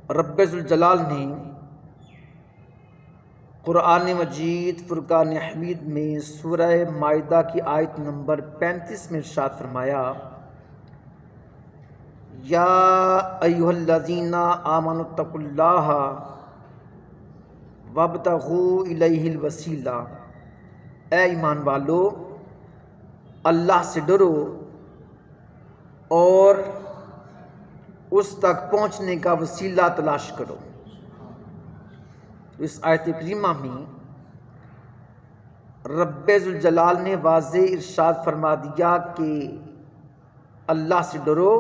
رب ذوالجلال نے قرآن مجید فرقان حمید میں سورہ مائدہ کی آیت نمبر 35 میں ارشاد فرمایا، یا ایھا الذین آمنوا اتقوا اللہ وابتغوا الیہ الوسیلہ، اے ایمان والو اللہ سے ڈرو اور اس تک پہنچنے کا وسیلہ تلاش کرو۔ اس آیت کریمہ میں رب ذوالجلال نے واضح ارشاد فرما دیا کہ اللہ سے ڈرو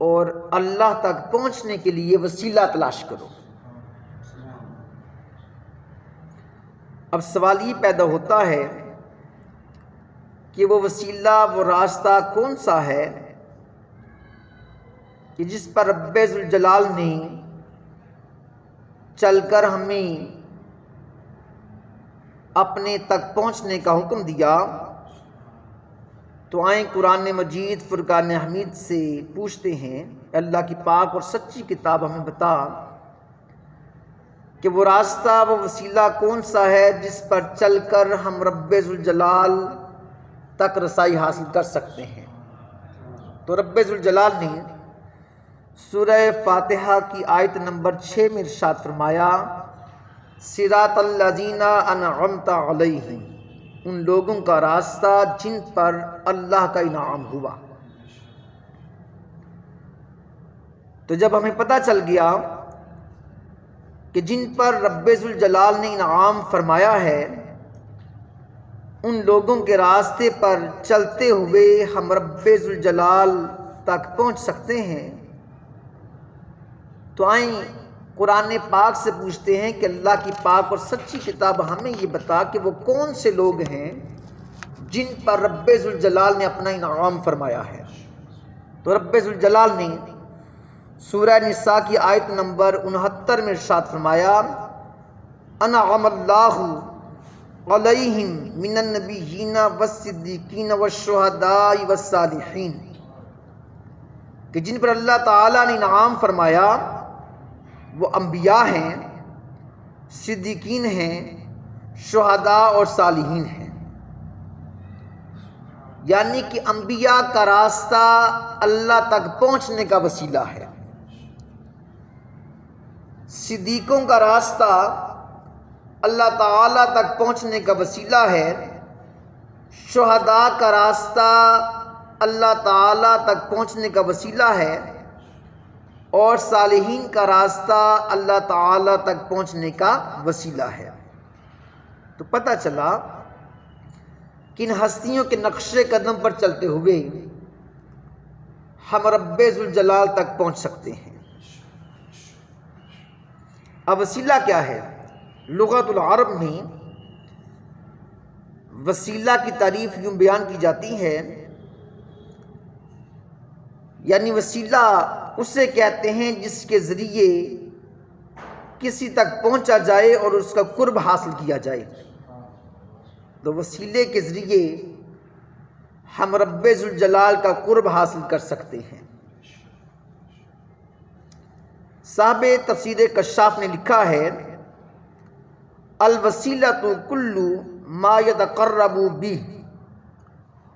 اور اللہ تک پہنچنے کے لیے وسیلہ تلاش کرو۔ اب سوال یہ پیدا ہوتا ہے کہ وہ وسیلہ، وہ راستہ کون سا ہے کہ جس پر رب ذوالجلال نے چل کر ہمیں اپنے تک پہنچنے کا حکم دیا؟ تو آئیں قرآن مجید فرقان حمید سے پوچھتے ہیں، اللہ کی پاک اور سچی کتاب ہمیں بتا کہ وہ راستہ، وہ وسیلہ کون سا ہے جس پر چل کر ہم رب ذوالجلال تک رسائی حاصل کر سکتے ہیں۔ تو رب ذوالجلال نے سورہ فاتحہ کی آیت نمبر 6 میں ارشاد فرمایا، صراط الذین انعمت علیہم، ان لوگوں کا راستہ جن پر اللہ کا انعام ہوا۔ تو جب ہمیں پتہ چل گیا کہ جن پر رب ذوالجلال نے انعام فرمایا ہے ان لوگوں کے راستے پر چلتے ہوئے ہم رب ذوالجلال تک پہنچ سکتے ہیں، تو آئیں قرآن پاک سے پوچھتے ہیں کہ اللہ کی پاک اور سچی کتاب ہمیں یہ بتا کہ وہ کون سے لوگ ہیں جن پر رب ذوالجلال نے اپنا انعام فرمایا ہے۔ تو رب ذوالجلال نے سورہ نساء کی آیت نمبر 69 میں ارشاد فرمایا، انعم اللہ علیہم من النبیین والصدیقین والشہداء والصالحین، کہ جن پر اللہ تعالیٰ نے انعام فرمایا وہ انبیاء ہیں، صدیقین ہیں، شہداء اور صالحین ہیں۔ یعنی کہ انبیاء کا راستہ اللہ تک پہنچنے کا وسیلہ ہے، صدیقوں کا راستہ اللہ تعالیٰ تک پہنچنے کا وسیلہ ہے، شہداء کا راستہ اللہ تعالیٰ تک پہنچنے کا وسیلہ ہے، اور صالحین کا راستہ اللہ تعالیٰ تک پہنچنے کا وسیلہ ہے۔ تو پتہ چلا کہ ان ہستیوں کے نقش قدم پر چلتے ہوئے ہم رب ذوالجلال تک پہنچ سکتے ہیں۔ اب وسیلہ کیا ہے؟ لغت العرب میں وسیلہ کی تعریف یوں بیان کی جاتی ہے، یعنی وسیلہ اسے کہتے ہیں جس کے ذریعے کسی تک پہنچا جائے اور اس کا قرب حاصل کیا جائے۔ تو وسیلے کے ذریعے ہم رب ذوالجلال کا قرب حاصل کر سکتے ہیں۔ صاحب تفسیر کشاف نے لکھا ہے، الوسیلۃ کل ما یتقرب بہ،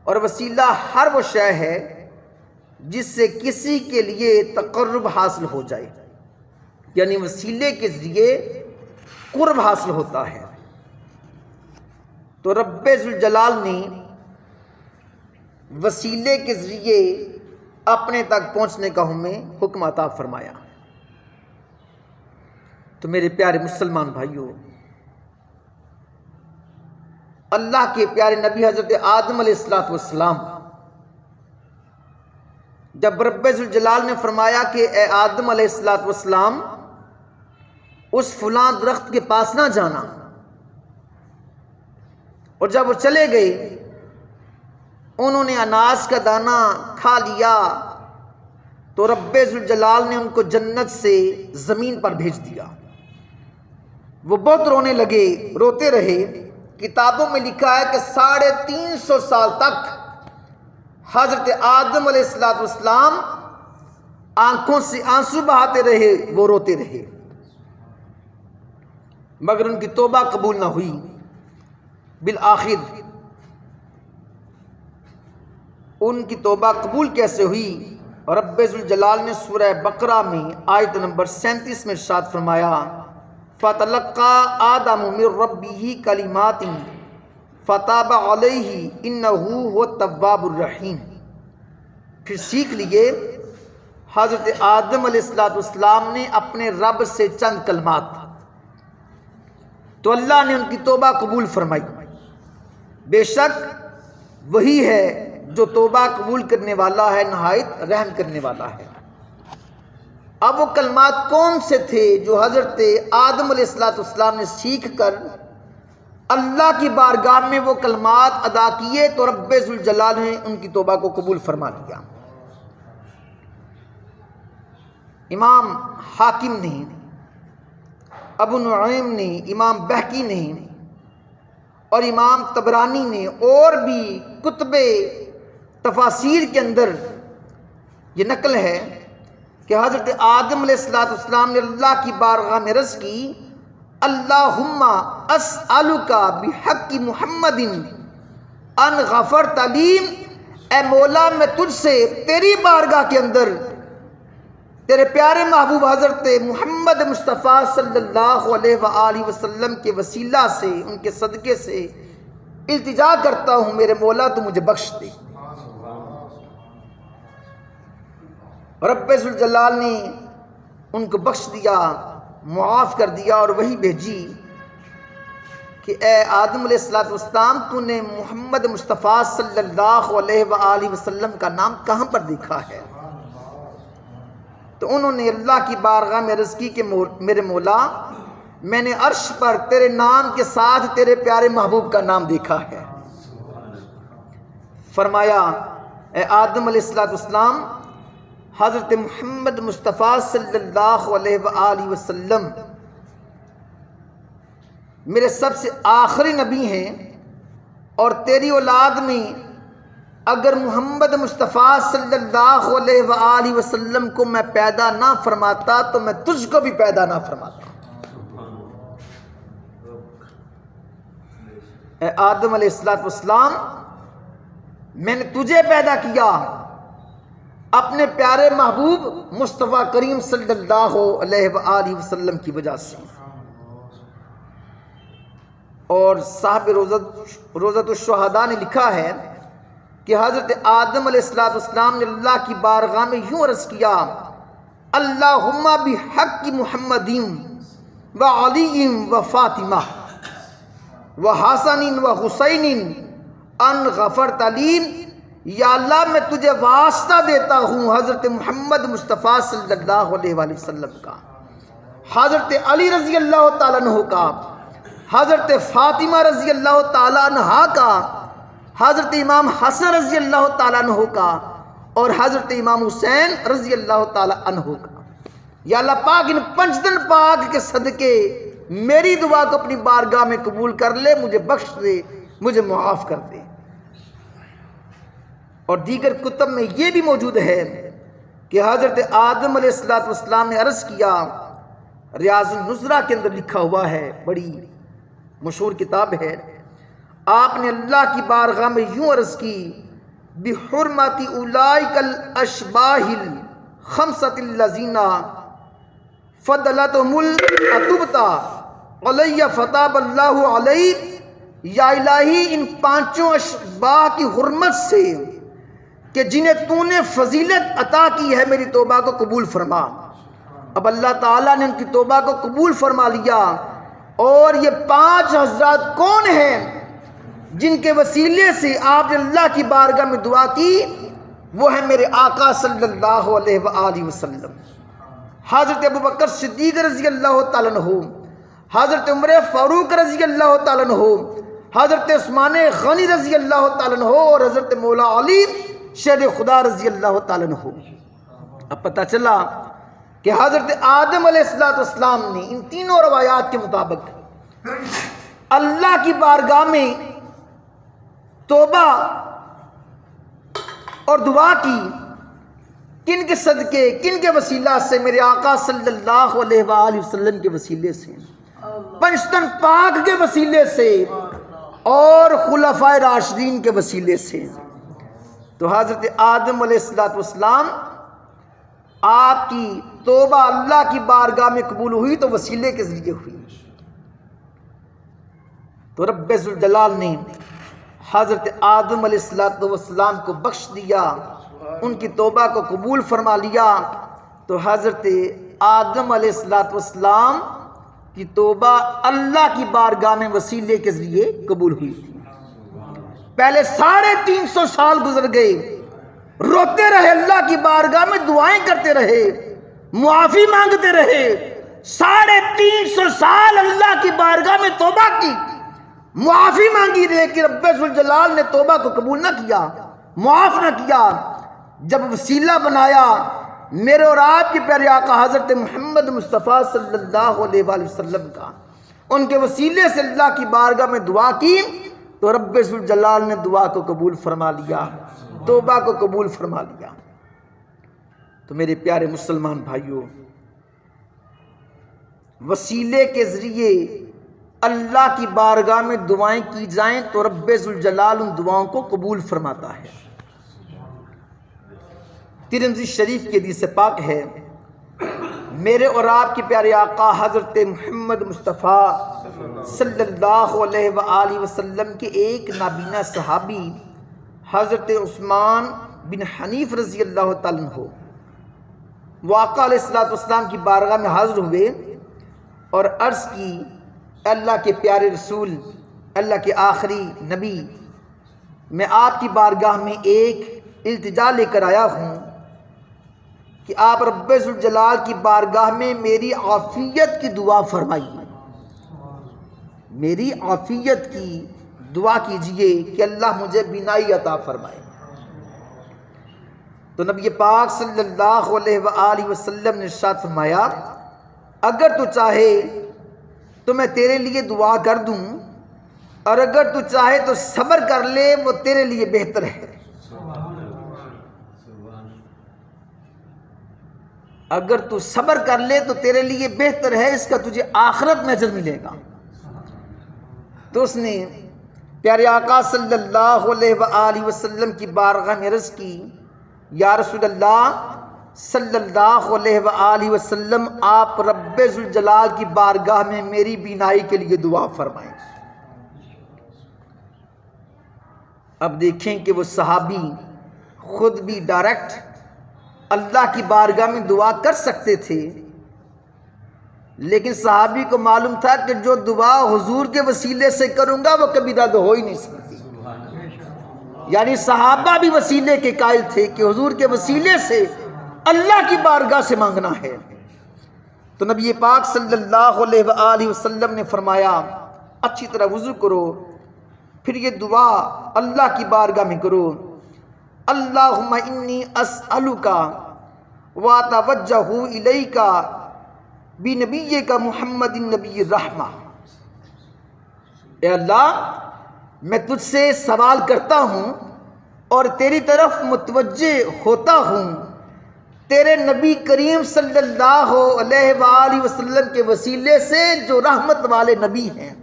اور وسیلہ ہر وہ شے ہے جس سے کسی کے لیے تقرب حاصل ہو جائے، یعنی وسیلے کے ذریعے قرب حاصل ہوتا ہے۔ تو رب ذوالجلال نے وسیلے کے ذریعے اپنے تک پہنچنے کا ہمیں حکم عطا فرمایا۔ تو میرے پیارے مسلمان بھائیوں، اللہ کے پیارے نبی حضرت آدم علیہ السلام، جب رب ذوالجلال نے فرمایا کہ اے آدم علیہ السلام اس فلاں درخت کے پاس نہ جانا، اور جب وہ چلے گئے انہوں نے اناج کا دانہ کھا لیا، تو رب ذوالجلال نے ان کو جنت سے زمین پر بھیج دیا۔ وہ بہت رونے لگے، روتے رہے۔ کتابوں میں لکھا ہے کہ 350 سال تک حضرت آدم علیہ السلام آنکھوں سے آنسو بہاتے رہے، وہ روتے رہے، مگر ان کی توبہ قبول نہ ہوئی۔ بالآخر ان کی توبہ قبول کیسے ہوئی؟ رب ذوالجلال نے سورہ بقرہ میں آیت نمبر 37 میں ارشاد فرمایا، فَتَلَقَّى آدَمُ مِن رَّبِّهِ كَلِمَاتٍ فَتَابَ عَلَيْهِ إِنَّهُ هُوَ التَّوَّابُ الرَّحِيمُ۔ پھر سیکھ لیے حضرت آدم علیہ السلام نے اپنے رب سے چند کلمات، تو اللہ نے ان کی توبہ قبول فرمائی۔ بے شک وہی ہے جو توبہ قبول کرنے والا ہے، نہایت رحم کرنے والا ہے۔ اب وہ کلمات کون سے تھے جو حضرت آدم علیہ السلام نے سیکھ کر اللہ کی بارگاہ میں وہ کلمات ادا کیے تو رب ذوالجلال نے ان کی توبہ کو قبول فرما لیا۔ امام حاکم نے، ابو نعیم نے، امام بہقی نے اور امام طبرانی نے اور بھی کتب تفاسیر کے اندر یہ نقل ہے کہ حضرت آدم علیہ السلام نے اللہ کی بارگاہ میں عرض کی، اللہم اسألک بحق محمد ان غفرت لی، اے مولا میں تجھ سے تیری بارگاہ کے اندر تیرے پیارے محبوب حضرت محمد مصطفیٰ صلی اللہ علیہ وآلہ وسلم کے وسیلہ سے، ان کے صدقے سے التجا کرتا ہوں، میرے مولا تو مجھے بخش دے۔ رب ذوالجلال نے ان کو بخش دیا، معاف کر دیا، اور وہی بھیجی کہ اے آدم علیہ السلام، تو نے محمد مصطفیٰ صلی اللہ علیہ وآلہ وسلم کا نام کہاں پر دیکھا ہے؟ تو انہوں نے اللہ کی بارگاہ میں عرض کی کہ میرے مولا، میں نے عرش پر تیرے نام کے ساتھ تیرے پیارے محبوب کا نام دیکھا ہے۔ فرمایا، اے آدم علیہ السلام، حضرت محمد مصطفیٰ صلی اللہ علیہ وآلہ وسلم میرے سب سے آخری نبی ہیں، اور تیری اولاد میں اگر محمد مصطفیٰ صلی اللہ علیہ وآلہ وسلم کو میں پیدا نہ فرماتا تو میں تجھ کو بھی پیدا نہ فرماتا۔ اے آدم علیہ السلام، میں نے تجھے پیدا کیا اپنے پیارے محبوب مصطفیٰ کریم صلی اللہ علیہ وآلہ وسلم کی وجہ سے۔ اور صاحب روضۃ الشہداء نے لکھا ہے کہ حضرت آدم علیہ السلام نے اللہ کی بارگاہ میں یوں عرض کیا، اللہم بحق محمد و علی و فاطمہ و حسن و حسین ان غفرت لی، یا اللہ میں تجھے واسطہ دیتا ہوں حضرت محمد مصطفیٰ صلی اللہ علیہ وآلہ وسلم کا، حضرت علی رضی اللہ تعالیٰ عنہ کا، حضرت فاطمہ رضی اللہ تعالیٰ عنہا کا، حضرت امام حسن رضی اللہ تعالیٰ عنہ کا، اور حضرت امام حسین رضی اللہ تعالیٰ عنہ کا۔ یا اللہ پاک ان 5 دن پاک کے صدقے میری دعا کو اپنی بارگاہ میں قبول کر لے، مجھے بخش دے، مجھے معاف کر دے۔ اور دیگر کتب میں یہ بھی موجود ہے کہ حضرت آدم علیہ السلام نے عرض کیا، ریاض النظرہ کے اندر لکھا ہوا ہے، بڑی مشہور کتاب ہے، آپ نے اللہ کی بارگاہ میں یوں عرض کی، بحرمت اولئک الاشباہ الخمسۃ الذین فضلتہم الاتبتا علی فتاب اللہ علی، یا الہی ان 5 اشباہ کی حرمت سے کہ جنہیں تو نے فضیلت عطا کی ہے، میری توبہ کو قبول فرما۔ اب اللہ تعالیٰ نے ان کی توبہ کو قبول فرما لیا، اور یہ 5 حضرات کون ہیں جن کے وسیلے سے آپ نے اللہ کی بارگاہ میں دعا کی؟ وہ ہے میرے آقا صلی اللہ علیہ وآلہ وسلم، حضرت ابوبکر صدیق رضی اللہ تعالیٰ عنہ، حضرت عمر فاروق رضی اللہ تعالیٰ عنہ، حضرت عثمان غنی رضی اللہ تعالیٰ عنہ، اور حضرت مولا علی شیر خدا رضی اللہ تعالیٰ عنہ۔ اب پتہ چلا کہ حضرت آدم علیہ السلام نے ان تینوں روایات کے مطابق اللہ کی بارگاہ میں توبہ اور دعا کی، کن کے صدقے، کن کے وسیلہ سے؟ میرے آقا صلی اللہ علیہ وآلہ وسلم کے وسیلے سے، پنجتن پاک کے وسیلے سے، اور خلفائے راشدین کے وسیلے سے۔ تو حضرت آدم علیہ السلام آپ کی توبہ اللہ کی بارگاہ میں قبول ہوئی تو وسیلے کے ذریعے ہوئی۔ تو رب ذوالجلال نے حضرت آدم علیہ السلام کو بخش دیا، ان کی توبہ کو قبول فرما لیا۔ تو حضرت آدم علیہ السلام کی توبہ اللہ کی بارگاہ میں وسیلے کے ذریعے قبول ہوئی تھی۔ پہلے 350 سال گزر گئے، روتے رہے، اللہ کی بارگاہ میں دعائیں کرتے رہے، معافی مانگتے رہے، 350 سال اللہ کی بارگاہ میں توبہ کی، معافی مانگی، لیکن رب ذوالجلال نے توبہ کو قبول نہ کیا، معاف نہ کیا۔ جب وسیلہ بنایا میرے اور آپ کے پیارے آقا حضرت محمد مصطفیٰ صلی اللہ علیہ وآلہ وسلم کا، ان کے وسیلے سے اللہ کی بارگاہ میں دعا کی تو رب ذوالجلال نے دعا کو قبول فرما لیا، توبہ کو قبول فرما لیا۔ تو میرے پیارے مسلمان بھائیوں، وسیلے کے ذریعے اللہ کی بارگاہ میں دعائیں کی جائیں تو رب ذوالجلال ان دعاؤں کو قبول فرماتا ہے۔ ترمذی شریف کی حدیث پاک ہے، میرے اور آپ کے پیارے آقا حضرت محمد مصطفیٰ صلی اللہ علیہ وآلہ وسلم کے ایک نابینا صحابی حضرت عثمان بن حنیف رضی اللہ تعالیٰ عنہ وہ آقا علیہ السلام کی بارگاہ میں حاضر ہوئے اور عرض کی، اللہ کے پیارے رسول، اللہ کے آخری نبی، میں آپ کی بارگاہ میں ایک التجا لے کر آیا ہوں کہ آپ رب ذوالجلال کی بارگاہ میں میری عافیت کی دعا فرمائیے، میری عافیت کی دعا کیجئے کہ اللہ مجھے بینائی عطا فرمائے۔ تو نبی پاک صلی اللہ علیہ وآلہ وسلم نے ارشاد فرمایا، اگر تو چاہے تو میں تیرے لیے دعا کر دوں، اور اگر تو چاہے تو صبر کر لے، وہ تیرے لیے بہتر ہے۔ اگر تو صبر کر لے تو تیرے لیے بہتر ہے، اس کا تجھے آخرت میں اجر ملے گا۔ تو اس نے پیارے آقا صلی اللہ علیہ وآلہ وسلم کی بارگاہ میں عرض کی، یا رسول اللہ صلی اللہ علیہ وآلہ وسلم، آپ رب ذوالجلال کی بارگاہ میں میری بینائی کے لیے دعا فرمائیں۔ اب دیکھیں کہ وہ صحابی خود بھی ڈائریکٹ اللہ کی بارگاہ میں دعا کر سکتے تھے، لیکن صحابی کو معلوم تھا کہ جو دعا حضور کے وسیلے سے کروں گا وہ کبھی رد ہو ہی نہیں سکتی۔ یعنی صحابہ بھی وسیلے کے قائل تھے کہ حضور کے وسیلے سے اللہ کی بارگاہ سے مانگنا ہے۔ تو نبی پاک صلی اللہ علیہ وآلہ وسلم نے فرمایا، اچھی طرح وضو کرو، پھر یہ دعا اللہ کی بارگاہ میں کرو، اللہم انی اسألک واتوجہ الیک بنبیک محمد النبی الرحمہ، اے اللہ میں تجھ سے سوال کرتا ہوں اور تیری طرف متوجہ ہوتا ہوں تیرے نبی کریم صلی اللہ علیہ وآلہ وسلم کے وسیلے سے جو رحمت والے نبی ہیں۔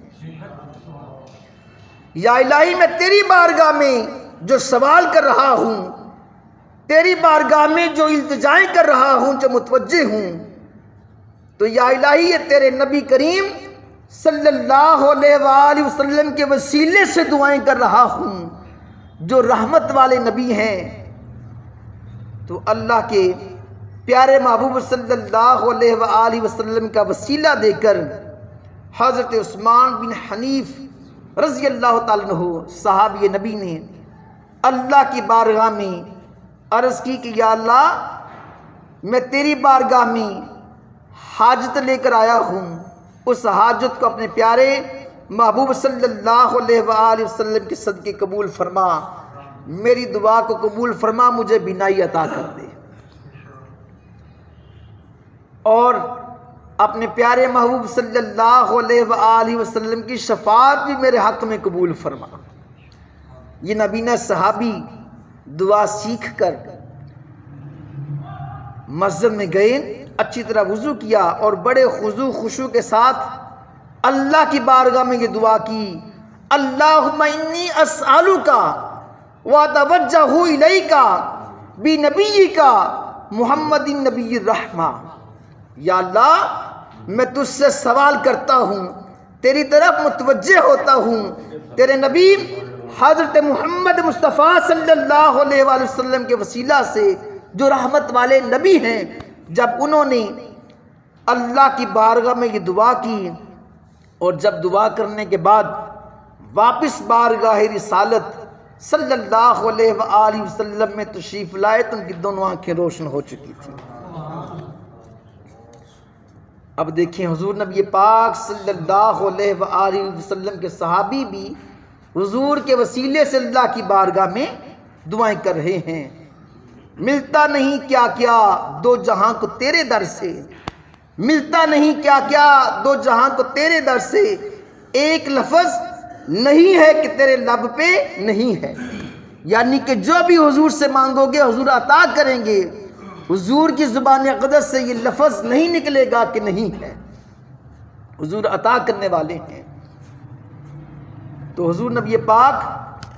یا الہی میں تیری بارگاہ میں جو سوال کر رہا ہوں، تیری بارگاہ میں جو التجائیں کر رہا ہوں، جو متوجہ ہوں، تو یا الہی یہ تیرے نبی کریم صلی اللہ علیہ وآلہ وسلم کے وسیلے سے دعائیں کر رہا ہوں جو رحمت والے نبی ہیں۔ تو اللہ کے پیارے محبوب صلی اللہ علیہ وآلہ وسلم کا وسیلہ دے کر حضرت عثمان بن حنیف رضی اللہ تعالیٰ عنہ صحابی نبی نے اللہ کی بارگاہ میں عرض کی کہ یا اللہ میں تیری بارگاہ میں حاجت لے کر آیا ہوں، اس حاجت کو اپنے پیارے محبوب صلی اللہ علیہ وآلہ وسلم کے صدقے قبول فرما، میری دعا کو قبول فرما، مجھے بینائی عطا کر دے، اور اپنے پیارے محبوب صلی اللہ علیہ وآلہ وسلم کی شفاعت بھی میرے حق میں قبول فرما۔ یہ نبینا صحابی دعا سیکھ کر مسجد میں گئے، اچھی طرح وضو کیا اور بڑے خضوع کے ساتھ اللہ کی بارگاہ میں یہ دعا کی، اللہم انی اسألک واتوجہ الیک بنبیک محمد نبی الرحمہ، یا اللہ میں تجھ سے سوال کرتا ہوں، تیری طرف متوجہ ہوتا ہوں، تیرے نبی حضرت محمد مصطفیٰ صلی اللہ علیہ وآلہ وسلم کے وسیلہ سے جو رحمت والے نبی ہیں، جب انہوں نے اللہ کی بارگاہ میں یہ دعا کی اور جب دعا کرنے کے بعد واپس بارگاہ رسالت صلی اللہ علیہ وآلہ وسلم میں تشریف لائے تو ان کی دونوں آنکھیں روشن ہو چکی تھیں۔ اب دیکھیں حضور نبی پاک صلی اللہ علیہ وآلہ وسلم کے صحابی بھی حضور کے وسیلے سے اللہ کی بارگاہ میں دعائیں کر رہے ہیں، ملتا نہیں کیا کیا دو جہاں کو تیرے در سے، ملتا نہیں کیا کیا دو جہاں کو تیرے در سے، ایک لفظ نہیں ہے کہ تیرے لب پہ نہیں ہے، یعنی کہ جو بھی حضور سے مانگو گے حضور عطا کریں گے، حضور کی زبان اقدس سے یہ لفظ نہیں نکلے گا کہ نہیں ہے، حضور عطا کرنے والے ہیں۔ تو حضور نبی پاک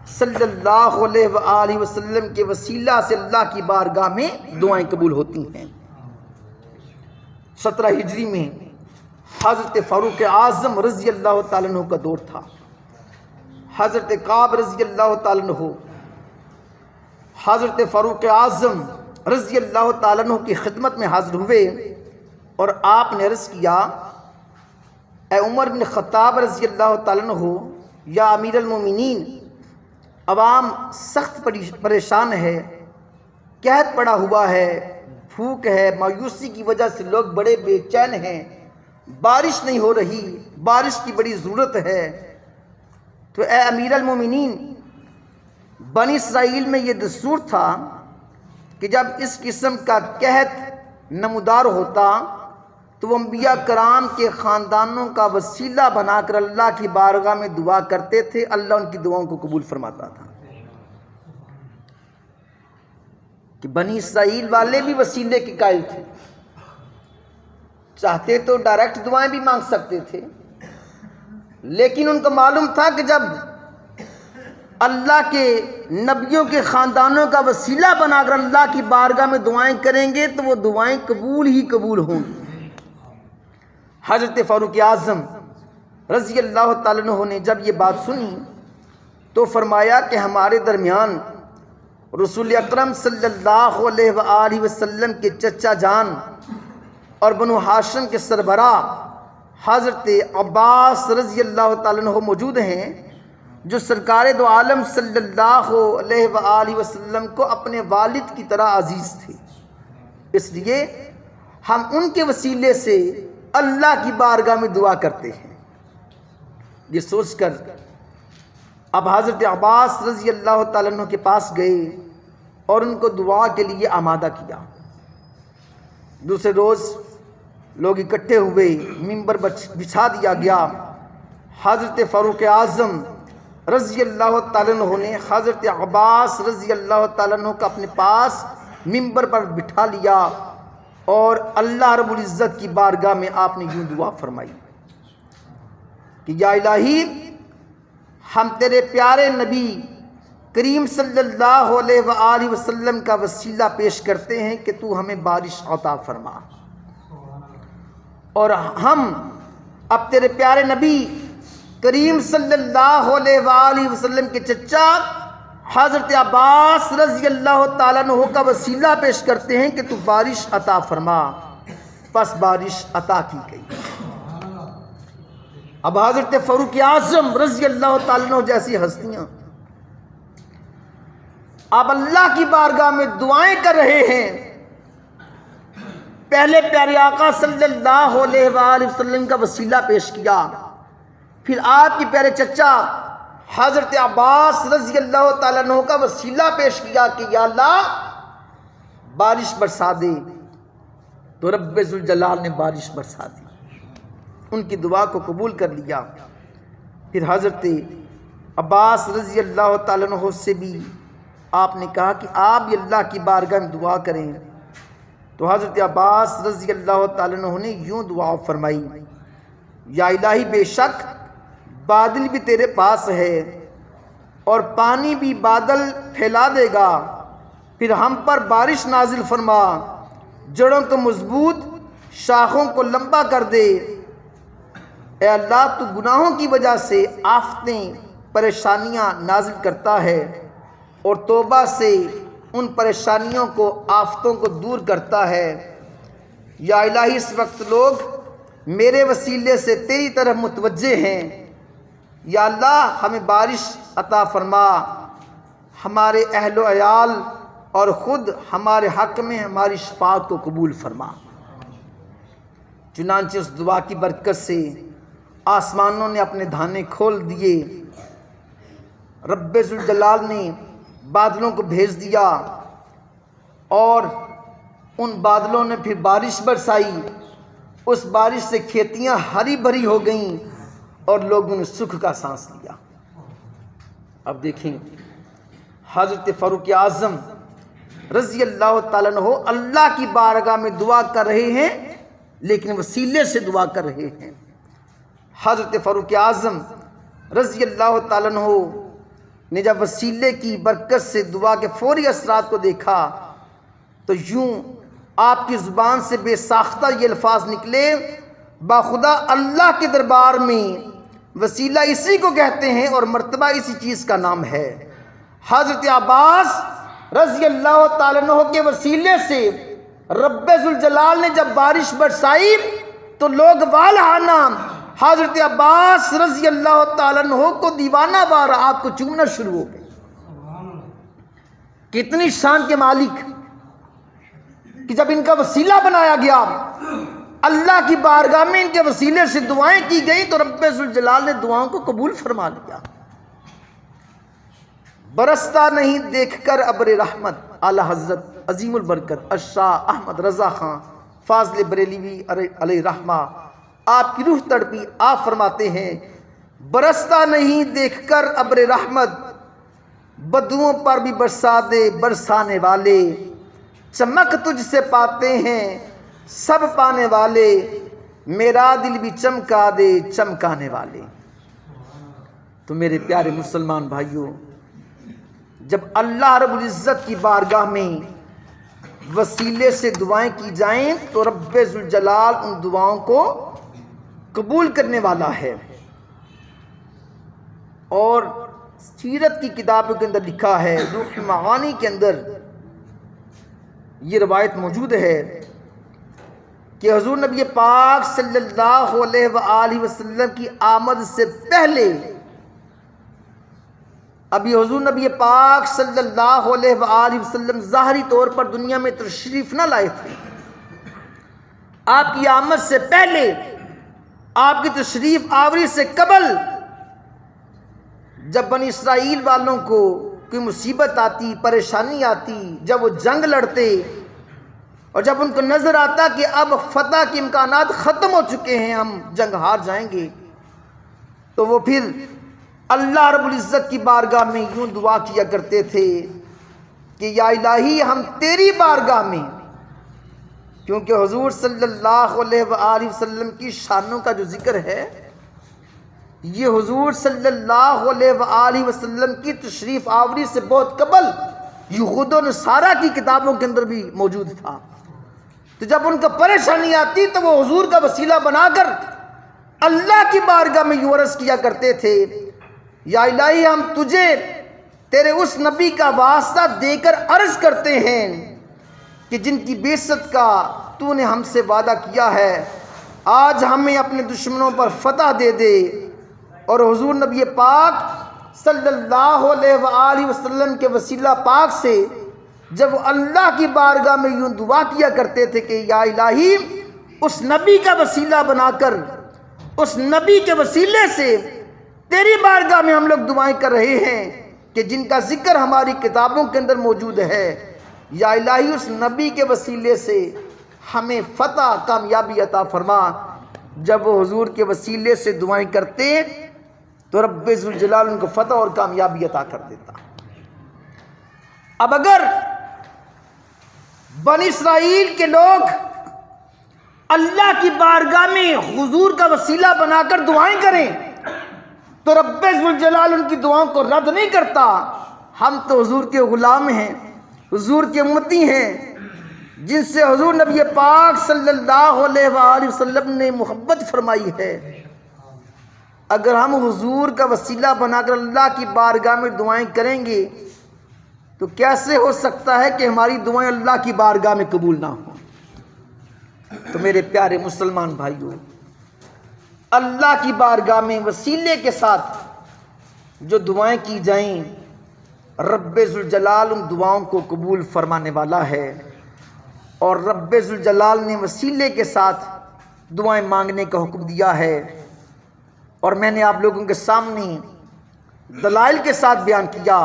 صلی اللہ علیہ وآلہ وسلم کے وسیلہ سے اللہ کی بارگاہ میں دعائیں قبول ہوتی ہیں۔ 17 ہجری میں حضرت فاروق اعظم رضی اللہ تعالیٰ عنہ کا دور تھا۔ حضرت کعب رضی اللہ تعالیٰ عنہ حضرت فاروق اعظم رضی اللہ تعالیٰ عنہ کی خدمت میں حاضر ہوئے اور آپ نے عرض کیا، اے عمر بن خطاب رضی اللہ تعالیٰ عنہ، یا امیر المومنین، عوام سخت پریشان ہے، قحط پڑا ہوا ہے، بھوک ہے، مایوسی کی وجہ سے لوگ بڑے بے چین ہیں، بارش نہیں ہو رہی، بارش کی بڑی ضرورت ہے۔ تو اے امیر المومنین، بنی اسرائیل میں یہ دستور تھا کہ جب اس قسم کا قحط نمودار ہوتا تو وہ انبیاء کرام کے خاندانوں کا وسیلہ بنا کر اللہ کی بارگاہ میں دعا کرتے تھے، اللہ ان کی دعاؤں کو قبول فرماتا تھا۔ کہ بنی اسرائیل والے بھی وسیلے کے قائل تھے، چاہتے تو ڈائریکٹ دعائیں بھی مانگ سکتے تھے، لیکن ان کو معلوم تھا کہ جب اللہ کے نبیوں کے خاندانوں کا وسیلہ بنا کر اللہ کی بارگاہ میں دعائیں کریں گے تو وہ دعائیں قبول ہی قبول ہوں گی۔ حضرت فاروق اعظم رضی اللہ تعالیٰ عنہ نے جب یہ بات سنی تو فرمایا کہ ہمارے درمیان رسول اکرم صلی اللہ علیہ وآلہ وسلم کے چچا جان اور بنو ہاشم کے سربراہ حضرت عباس رضی اللہ تعالیٰ عنہ موجود ہیں، جو سرکار دو عالم صلی اللہ علیہ وآلہ وسلم کو اپنے والد کی طرح عزیز تھے، اس لیے ہم ان کے وسیلے سے اللہ کی بارگاہ میں دعا کرتے ہیں۔ یہ سوچ کر اب حضرت عباس رضی اللہ تعالیٰ عنہ کے پاس گئے اور ان کو دعا کے لیے آمادہ کیا۔ دوسرے روز لوگ اکٹھے ہوئے، ممبر بچھا دیا گیا، حضرت فاروق اعظم رضی اللہ تعالیٰ عنہ نے حضرت عباس رضی اللہ تعالیٰ عنہ کو اپنے پاس ممبر پر بٹھا لیا اور اللہ رب العزت کی بارگاہ میں آپ نے یوں دعا فرمائی کہ یا الہی، ہم تیرے پیارے نبی کریم صلی اللہ علیہ وآلہ وسلم کا وسیلہ پیش کرتے ہیں کہ تو ہمیں بارش عطا فرما، اور ہم اب تیرے پیارے نبی کریم صلی اللہ علیہ وآلہ وسلم کے چچا حضرت عباس رضی اللہ تعالیٰ عنہ کا وسیلہ پیش کرتے ہیں کہ تو بارش عطا فرما۔ پس بارش عطا کی گئی۔ اب حضرت فاروق اعظم رضی اللہ تعالیٰ عنہ جیسی ہستیاں اب اللہ کی بارگاہ میں دعائیں کر رہے ہیں، پہلے پیارے آقا صلی اللہ علیہ وآلہ وسلم کا وسیلہ پیش کیا، پھر آپ کے پیارے چچا حضرت عباس رضی اللہ تعالیٰ عنہ کا وسیلہ پیش کیا کہ یا اللہ بارش برسا دے، تو رب ذوالجلال نے بارش برسا دی، ان کی دعا کو قبول کر لیا۔ پھر حضرت عباس رضی اللہ تعالیٰ عنہ سے بھی آپ نے کہا کہ آپ بھی اللہ کی بارگاہ میں دعا کریں تو حضرت عباس رضی اللہ تعالیٰ عنہ نے یوں دعا فرمائی، یا الہی بے شک بادل بھی تیرے پاس ہے اور پانی بھی بادل پھیلا دے گا، پھر ہم پر بارش نازل فرما، جڑوں کو مضبوط شاخوں کو لمبا کر دے۔ اے اللہ تو گناہوں کی وجہ سے آفتیں پریشانیاں نازل کرتا ہے اور توبہ سے ان پریشانیوں کو آفتوں کو دور کرتا ہے۔ یا الہی اس وقت لوگ میرے وسیلے سے تیری طرف متوجہ ہیں، یا اللہ ہمیں بارش عطا فرما، ہمارے اہل و عیال اور خود ہمارے حق میں ہماری شفاعت کو قبول فرما۔ چنانچہ اس دعا کی برکت سے آسمانوں نے اپنے دھانے کھول دیے، رب ذوالجلال نے بادلوں کو بھیج دیا اور ان بادلوں نے پھر بارش برسائی، اس بارش سے کھیتیاں ہری بھری ہو گئیں اور لوگوں نے سکھ کا سانس لیا۔ اب دیکھیں حضرت فاروق اعظم رضی اللہ تعالیٰ عنہ اللہ کی بارگاہ میں دعا کر رہے ہیں، لیکن وسیلے سے دعا کر رہے ہیں۔ حضرت فاروق اعظم رضی اللہ تعالیٰ عنہ نے جب وسیلے کی برکت سے دعا کے فوری اثرات کو دیکھا تو یوں آپ کی زبان سے بے ساختہ یہ الفاظ نکلے، باخدا اللہ کے دربار میں وسیلہ اسی کو کہتے ہیں اور مرتبہ اسی چیز کا نام ہے۔ حضرت عباس رضی اللہ تعالیٰ عنہ کے وسیلے سے رب ذوالجلال نے جب بارش برسائی تو لوگ والہانہ حضرت عباس رضی اللہ تعالیٰ عنہ کو دیوانہ وار آپ کو چومنا شروع ہو گئے۔ کتنی شان کے مالک کہ جب ان کا وسیلہ بنایا گیا، اللہ کی بارگاہ میں ان کے وسیلے سے دعائیں کی گئی تو رب ذوالجلال نے دعاؤں کو قبول فرما لیا۔ برستا نہیں دیکھ کر ابر رحمت، اعلی حضرت عظیم البرکت الشاہ احمد رضا خان فاضل بریلوی علیہ رحمہ، آپ کی روح تڑپی، آپ فرماتے ہیں برستا نہیں دیکھ کر ابر رحمت، بدوؤں پر بھی برسا دے برسانے والے، چمک تجھ سے پاتے ہیں سب پانے والے، میرا دل بھی چمکا دے چمکانے والے۔ تو میرے پیارے مسلمان بھائیوں، جب اللہ رب العزت کی بارگاہ میں وسیلے سے دعائیں کی جائیں تو رب ذوالجلال ان دعاؤں کو قبول کرنے والا ہے۔ اور سیرت کی کتابوں کے اندر لکھا ہے، روح المعانی کے اندر یہ روایت موجود ہے کہ حضور نبی پاک صلی اللہ علیہ وآلہ وسلم کی آمد سے پہلے، ابھی حضور نبی پاک صلی اللہ علیہ وآلہ وسلم ظاہری طور پر دنیا میں تشریف نہ لائے تھے، آپ کی آمد سے پہلے، آپ کی تشریف آوری سے قبل، جب بنی اسرائیل والوں کو کوئی مصیبت آتی، پریشانی آتی، جب وہ جنگ لڑتے اور جب ان کو نظر آتا کہ اب فتح کے امکانات ختم ہو چکے ہیں، ہم جنگ ہار جائیں گے، تو وہ پھر اللہ رب العزت کی بارگاہ میں یوں دعا کیا کرتے تھے کہ یا الہی ہم تیری بارگاہ میں، کیونکہ حضور صلی اللہ علیہ وآلہ وسلم کی شانوں کا جو ذکر ہے یہ حضور صلی اللہ علیہ وآلہ وسلم کی تشریف آوری سے بہت قبل یہود و نصارہ کی کتابوں کے اندر بھی موجود تھا۔ تو جب ان کا پریشانی آتی تو وہ حضور کا وسیلہ بنا کر اللہ کی بارگاہ میں یوں عرض کیا کرتے تھے، یا الہی ہم تجھے تیرے اس نبی کا واسطہ دے کر عرض کرتے ہیں کہ جن کی بعثت کا تو نے ہم سے وعدہ کیا ہے، آج ہمیں اپنے دشمنوں پر فتح دے دے۔ اور حضور نبی پاک صلی اللہ علیہ وآلہ وسلم کے وسیلہ پاک سے جب وہ اللہ کی بارگاہ میں یوں دعا کیا کرتے تھے کہ یا الہی اس نبی کا وسیلہ بنا کر، اس نبی کے وسیلے سے تیری بارگاہ میں ہم لوگ دعائیں کر رہے ہیں کہ جن کا ذکر ہماری کتابوں کے اندر موجود ہے، یا الہی اس نبی کے وسیلے سے ہمیں فتح کامیابی عطا فرما۔ جب وہ حضور کے وسیلے سے دعائیں کرتے تو رب ذوالجلال ان کو فتح اور کامیابی عطا کر دیتا۔ اب اگر بنی اسرائیل کے لوگ اللہ کی بارگاہ میں حضور کا وسیلہ بنا کر دعائیں کریں تو رب ذوالجلال ان کی دعاؤں کو رد نہیں کرتا۔ ہم تو حضور کے غلام ہیں، حضور کے امتی ہیں، جن سے حضور نبی پاک صلی اللہ علیہ وآلہ وسلم نے محبت فرمائی ہے۔ اگر ہم حضور کا وسیلہ بنا کر اللہ کی بارگاہ میں دعائیں کریں گے تو کیسے ہو سکتا ہے کہ ہماری دعائیں اللہ کی بارگاہ میں قبول نہ ہوں؟ تو میرے پیارے مسلمان بھائیوں، اللہ کی بارگاہ میں وسیلے کے ساتھ جو دعائیں کی جائیں، رب ذوالجلال ان دعاؤں کو قبول فرمانے والا ہے، اور رب ذوالجلال نے وسیلے کے ساتھ دعائیں مانگنے کا حکم دیا ہے۔ اور میں نے آپ لوگوں کے سامنے دلائل کے ساتھ بیان کیا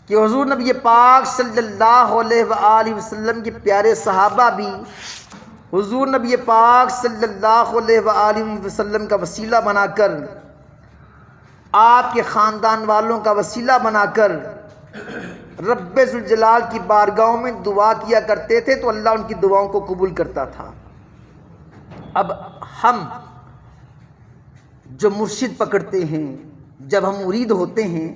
کہ حضور نبی پاک صلی اللہ علیہ وآلہ وسلم کے پیارے صحابہ بھی حضور نبی پاک صلی اللہ علیہ وآلہ وسلم کا وسیلہ بنا کر، آپ کے خاندان والوں کا وسیلہ بنا کر رب ذوالجلال کی بارگاہوں میں دعا کیا کرتے تھے تو اللہ ان کی دعاؤں کو قبول کرتا تھا۔ اب ہم جو مرشد پکڑتے ہیں، جب ہم مرید ہوتے ہیں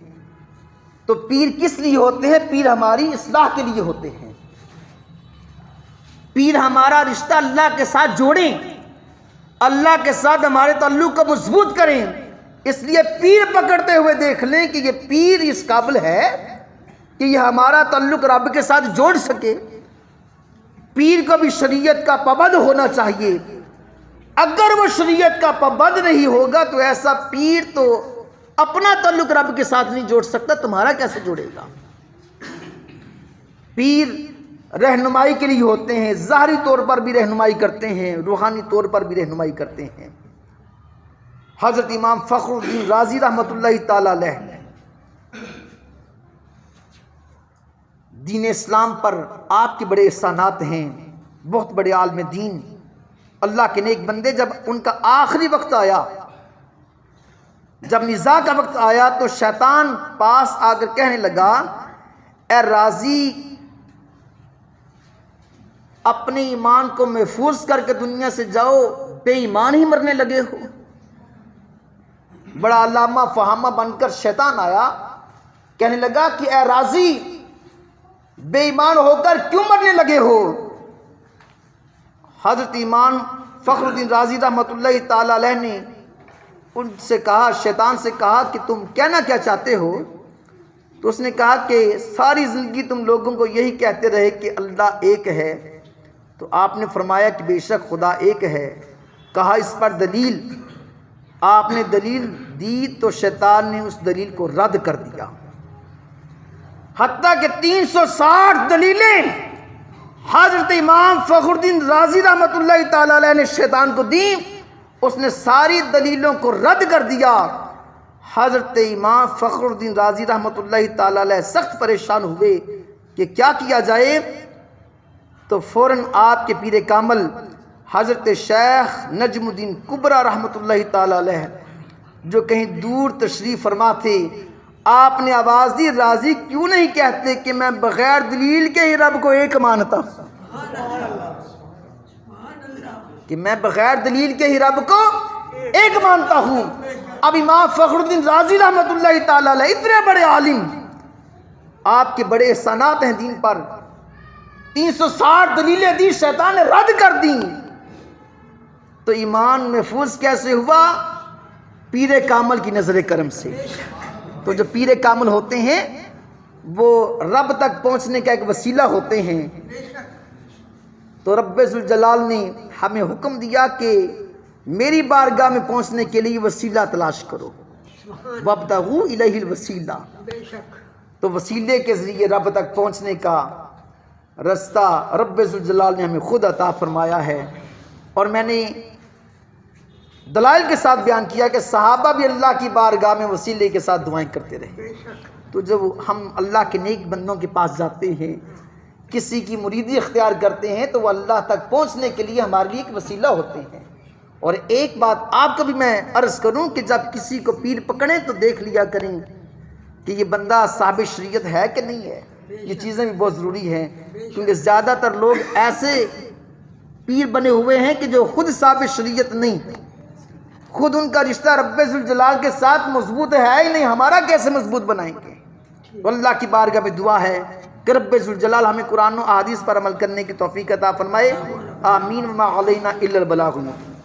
تو پیر کس لیے ہوتے ہیں؟ پیر ہماری اصلاح کے لیے ہوتے ہیں، پیر ہمارا رشتہ اللہ کے ساتھ جوڑیں، اللہ کے ساتھ ہمارے تعلق کو مضبوط کریں۔ اس لیے پیر پکڑتے ہوئے دیکھ لیں کہ یہ پیر اس قابل ہے کہ یہ ہمارا تعلق رب کے ساتھ جوڑ سکے۔ پیر کو بھی شریعت کا پابند ہونا چاہیے۔ اگر وہ شریعت کا پابند نہیں ہوگا تو ایسا پیر تو اپنا تعلق رب کے ساتھ نہیں جوڑ سکتا، تمہارا کیسے جوڑے گا؟ پیر رہنمائی کے لیے ہوتے ہیں، ظاہری طور پر بھی رہنمائی کرتے ہیں، روحانی طور پر بھی رہنمائی کرتے ہیں۔ حضرت امام فخر الدین رازی رحمۃ اللہ تعالی علیہ دین اسلام پر آپ کے بڑے احسانات ہیں، بہت بڑے عالم دین، اللہ کے نیک بندے۔ جب ان کا آخری وقت آیا، جب نزاع کا وقت آیا تو شیطان پاس آ کر کہنے لگا، اے رازی، اپنے ایمان کو محفوظ کر کے دنیا سے جاؤ، بے ایمان ہی مرنے لگے ہو۔ بڑا علامہ فہامہ بن کر شیطان آیا، کہنے لگا کہ اے رازی، بے ایمان ہو کر کیوں مرنے لگے ہو؟ حضرت امام فخر الدین رازی رحمۃ اللہ تعالی علیہ نے ان سے کہا، شیطان سے کہا کہ تم کہنا کیا چاہتے ہو؟ تو اس نے کہا کہ ساری زندگی تم لوگوں کو یہی کہتے رہے کہ اللہ ایک ہے، تو آپ نے فرمایا کہ بے شک خدا ایک ہے۔ کہا اس پر دلیل؟ آپ نے دلیل دی تو شیطان نے اس دلیل کو رد کر دیا، حتیٰ کہ 360 دلیلیں حضرت امام فخر الدین رازی رحمۃ اللہ تعالی علیہ نے شیطان کو دی، اس نے ساری دلیلوں کو رد کر دیا۔ حضرت امام فخر الدین رازی رحمۃ اللہ تعالی علیہ سخت پریشان ہوئے کہ کیا کیا جائے، تو فوراً آپ کے پیر کامل حضرت شیخ نجم الدین کبریٰ رحمۃ اللہ تعالی علیہ جو کہیں دور تشریف فرما تھے، آپ نے آواز دی، راضی کیوں نہیں کہتے کہ میں بغیر دلیل کے ہی رب کو ایک مانتا ہوں، کہ میں بغیر دلیل کے ہی رب کو ایک مانتا ہوں۔ اب امام فخر الدین رازی رحمۃ اللہ تعالی علیہ اتنے بڑے عالم، آپ کے بڑے احسانات ہیں دین پر، 360 دلیلیں دی، شیطان نے رد کر دیں، تو ایمان محفوظ کیسے ہوا؟ پیر کامل کی نظر کرم سے۔ تو جو پیر کامل ہوتے ہیں وہ رب تک پہنچنے کا ایک وسیلہ ہوتے ہیں۔ تو رب ذوالجلال نے ہمیں حکم دیا کہ میری بارگاہ میں پہنچنے کے لیے وسیلہ تلاش کرو، وابتغوا الیہ الوسیلہ۔ تو وسیلے کے ذریعے رب تک پہنچنے کا رستہ رب ذوالجلال نے ہمیں خود عطا فرمایا ہے۔ اور میں نے دلائل کے ساتھ بیان کیا کہ صحابہ بھی اللہ کی بارگاہ میں وسیلے کے ساتھ دعائیں کرتے رہے۔ تو جب ہم اللہ کے نیک بندوں کے پاس جاتے ہیں، کسی کی مریدی اختیار کرتے ہیں، تو وہ اللہ تک پہنچنے کے لیے ہمارے لیے ایک وسیلہ ہوتے ہیں۔ اور ایک بات آپ کو بھی میں عرض کروں کہ جب کسی کو پیر پکڑیں تو دیکھ لیا کریں کہ یہ بندہ صاحب شریعت ہے کہ نہیں ہے۔ یہ چیزیں بھی بہت ضروری ہیں، کیونکہ زیادہ تر لوگ ایسے پیر بنے ہوئے ہیں کہ جو خود صاحب شریعت نہیں، خود ان کا رشتہ رب ذوالجلال کے ساتھ مضبوط ہے ہی نہیں، ہمارا کیسے مضبوط بنائیں گے؟ اللہ کی بارگاہ میں دعا ہے کہ رب ذوالجلال ہمیں قرآن و احادیث پر عمل کرنے کی توفیق عطا فرمائے، آمین۔ وما علینا الا البلاغ المبین۔